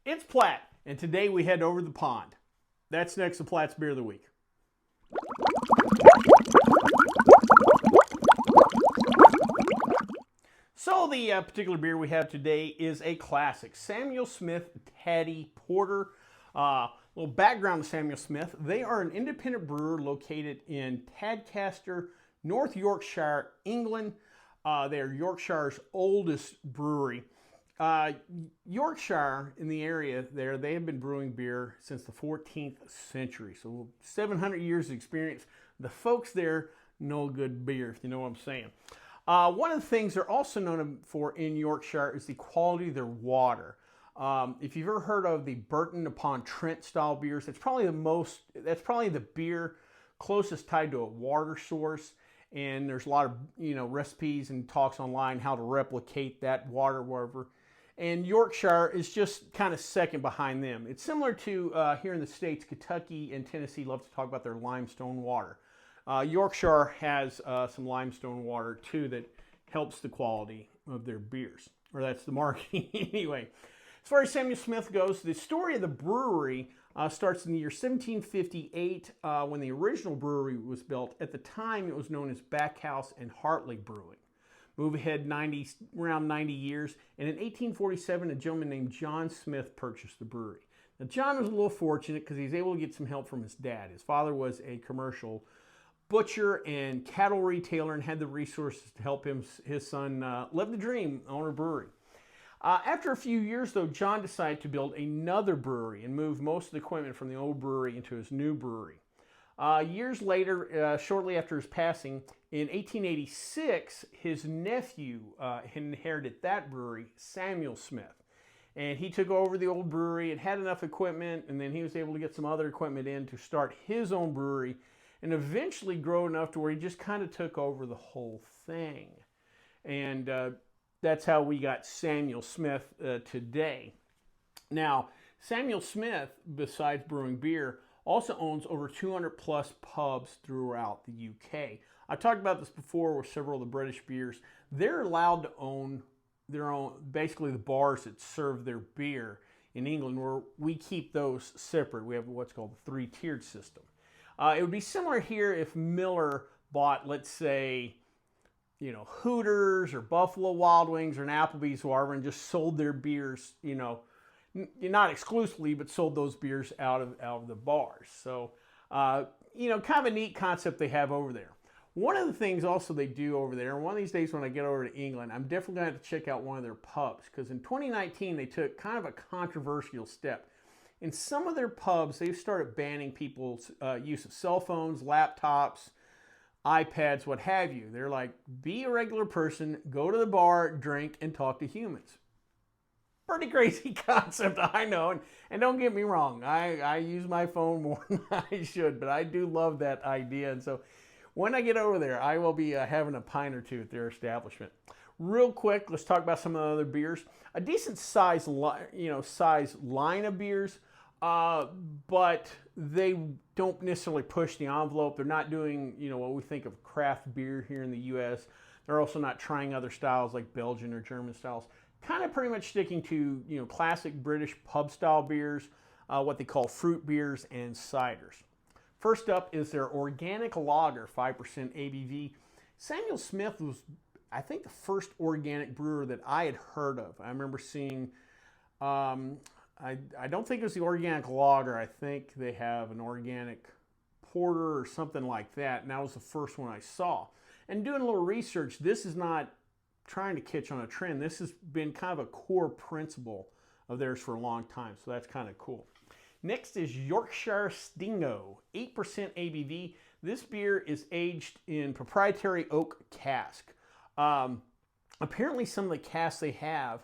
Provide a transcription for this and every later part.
It's Platt, and today we head over the pond. That's next to Platt's Beer of the Week. So the particular beer we have today is a classic, Samuel Smith Taddy Porter. Little background to Samuel Smith. They are an independent brewer located in Tadcaster, North Yorkshire, England. They are Yorkshire's oldest brewery. Yorkshire, in the area there, they have been brewing beer since the 14th century. So 700 years of experience. The folks there know good beer, if you know what I'm saying. One of the things they're also known for in Yorkshire is the quality of their water. If you've ever heard of the Burton-upon-Trent style beers, that's probably the beer closest tied to a water source. And there's a lot of recipes and talks online how to replicate that water wherever. And Yorkshire is just kind of second behind them. It's similar to here in the States, Kentucky and Tennessee love to talk about their limestone water. Yorkshire has some limestone water too that helps the quality of their beers, or that's the marketing anyway. As far as Samuel Smith goes, the story of the brewery starts in the year 1758 when the original brewery was built. At the time, it was known as Backhouse and Hartley Brewing. Move ahead around 90 years, and in 1847, a gentleman named John Smith purchased the brewery. Now, John was a little fortunate because he was able to get some help from his dad. His father was a commercial butcher and cattle retailer and had the resources to help his son live the dream, own a brewery. After a few years, though, John decided to build another brewery and move most of the equipment from the old brewery into his new brewery. Years later, shortly after his passing, in 1886, his nephew inherited that brewery, Samuel Smith. And he took over the old brewery and had enough equipment, and then he was able to get some other equipment in to start his own brewery and eventually grow enough to where he just kind of took over the whole thing. And that's how we got Samuel Smith today. Now, Samuel Smith, besides brewing beer, also owns over 200 plus pubs throughout the UK. I've talked about this before with several of the British beers. They're allowed to own their own, basically the bars that serve their beer in England, where we keep those separate. We have what's called the three-tiered system. It would be similar here if Miller bought, let's say, Hooters or Buffalo Wild Wings or an Applebee's or whatever, and just sold their beers, not exclusively, but sold those beers out of the bars. So, kind of a neat concept they have over there. One of the things also they do over there, and one of these days when I get over to England, I'm definitely going to have to check out one of their pubs, because in 2019 they took kind of a controversial step. In some of their pubs, they've started banning people's use of cell phones, laptops, iPads, what have you. They're like, be a regular person, go to the bar, drink, and talk to humans. Pretty crazy concept, I know. And don't get me wrong, I use my phone more than I should, but I do love that idea. And so when I get over there, I will be having a pint or two at their establishment. Real quick, let's talk about some of the other beers. A decent size line of beers, but they don't necessarily push the envelope. They're not doing, what we think of craft beer here in the U.S. They're also not trying other styles like Belgian or German styles. Kind of pretty much sticking to, classic British pub-style beers, what they call fruit beers and ciders. First up is their organic lager, 5% ABV. Samuel Smith was, I think, the first organic brewer that I had heard of. I remember seeing, I don't think it was the organic lager. I think they have an organic porter or something like that, and that was the first one I saw. And doing a little research, this is not trying to catch on a trend. This has been kind of a core principle of theirs for a long time, so that's kind of cool. Next is Yorkshire Stingo, 8% ABV. This beer is aged in proprietary oak cask. Apparently some of the casks they have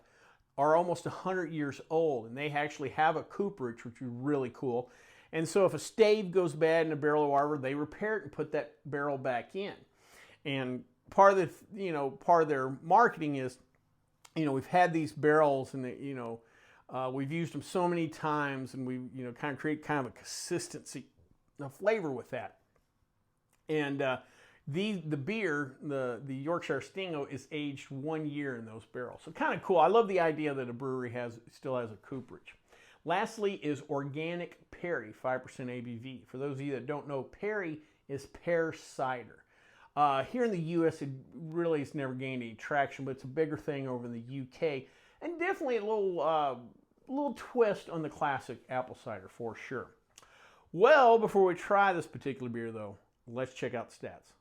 are almost 100 years old, and they actually have a cooperage, which is really cool. And so if a stave goes bad in a barrel or whatever, they repair it and put that barrel back in. And part of the, part of their marketing is, we've had these barrels and we've used them so many times, and we, kind of create kind of a consistency of flavor with that. And the beer, the Yorkshire Stingo, is aged 1 year in those barrels. So kind of cool. I love the idea that a brewery still has a cooperage. Lastly is organic Perry, 5% ABV. For those of you that don't know, Perry is pear cider. Here in the U.S., it really has never gained any traction, but it's a bigger thing over in the U.K. And definitely a little twist on the classic apple cider for sure. Well, before we try this particular beer, though, let's check out the stats.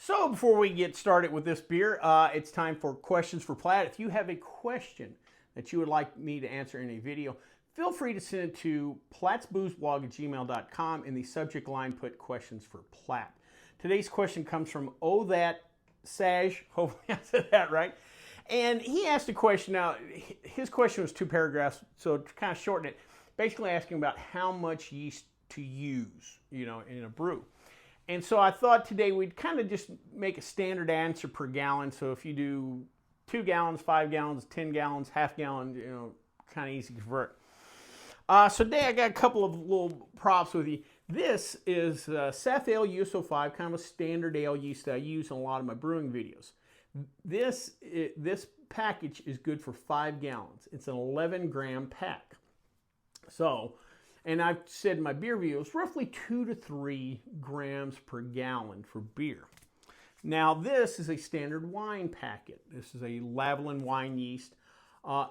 So before we get started with this beer, it's time for questions for Platt. If you have a question that you would like me to answer in a video, feel free to send it to plattsboozblog@gmail.com. In the subject line, put questions for Platt. Today's question comes from That Saj. Hopefully I said that right. And he asked a question. Now, his question was 2 paragraphs, so to kind of shorten it, basically asking about how much yeast to use, in a brew. And so I thought today we'd kind of just make a standard answer per gallon. So if you do 2 gallons, 5 gallons, 10 gallons, half gallon, kind of easy to convert. So today I got a couple of little props with you. This is Seth Ale USO5, kind of a standard ale yeast that I use in a lot of my brewing videos. This package is good for 5 gallons. It's an 11-gram pack. So, and I've said in my beer videos, roughly 2 to 3 grams per gallon for beer. Now, this is a standard wine packet. This is a Lalvin wine yeast.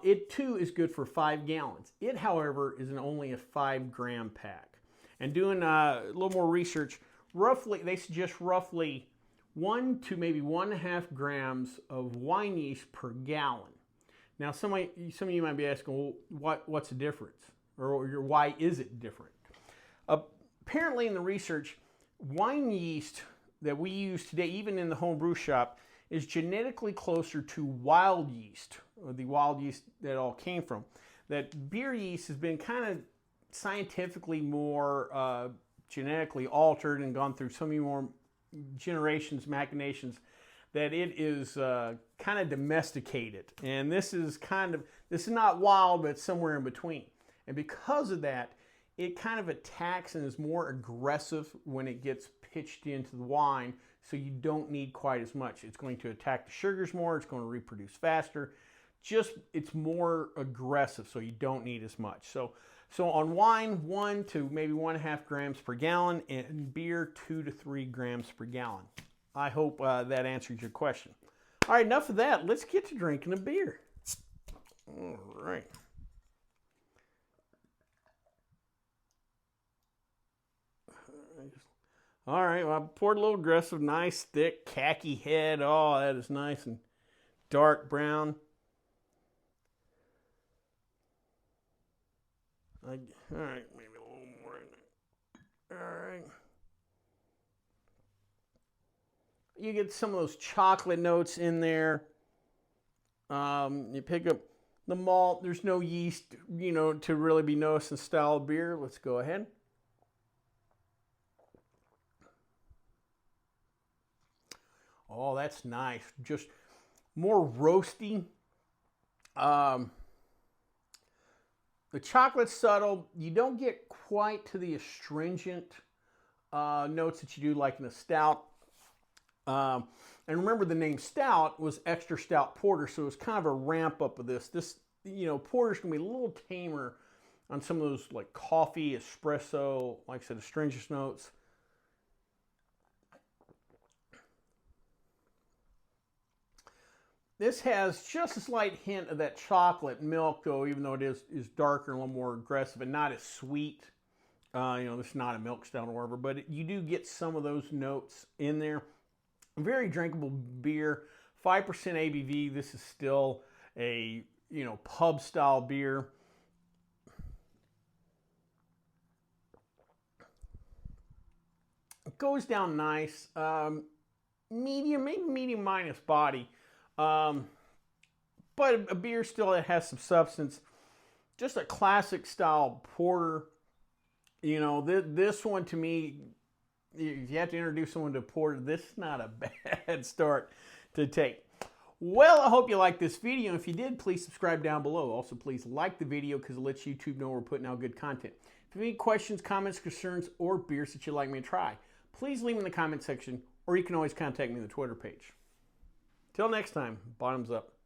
It too is good for 5 gallons. It, however, is only a 5-gram pack. And doing a little more research, they suggest roughly 1 to maybe 1.5 grams of wine yeast per gallon. Now, some of you might be asking, well, what's the difference? Or why is it different? Apparently in the research, wine yeast that we use today, even in the home brew shop, is genetically closer to wild yeast, or the wild yeast that it all came from. That beer yeast has been kind of scientifically more genetically altered and gone through so many more generations, machinations, that it is kind of domesticated. And this is not wild, but it's somewhere in between. And because of that, it kind of attacks and is more aggressive when it gets pitched into the wine, so you don't need quite as much. It's going to attack the sugars more, it's going to reproduce faster. It's more aggressive, so you don't need as much. So on wine, 1 to maybe 1.5 grams per gallon, and beer, 2 to 3 grams per gallon. I hope that answers your question. All right, enough of that. Let's get to drinking a beer. All right. All right, well, I poured a little aggressive, nice, thick, khaki head. Oh, that is nice and dark brown. All right, maybe a little more in there. All right. You get some of those chocolate notes in there. You pick up the malt. There's no yeast, to really be noticed in style of beer. Let's go ahead. Oh, that's nice. Just more roasty. The chocolate's subtle. You don't get quite to the astringent notes that you do like in a stout. And remember, the name stout was extra stout porter, so it was kind of a ramp up of this. This, porter's gonna be a little tamer on some of those like coffee, espresso, like I said, astringent notes. This has just a slight hint of that chocolate milk, though, even though it is darker and a little more aggressive and not as sweet. This is not a milk stout or whatever, but you do get some of those notes in there. Very drinkable beer, 5% ABV. This is still a, pub style beer. It goes down nice. Medium, maybe medium minus body. But a beer still that has some substance. Just a classic style porter. This one to me, if you have to introduce someone to porter, this is not a bad start to take. Well, I hope you liked this video. If you did, please subscribe down below. Also, please like the video because it lets YouTube know we're putting out good content. If you have any questions, comments, concerns, or beers that you'd like me to try, please leave them in the comment section, or you can always contact me on the Twitter page. Till next time, bottoms up.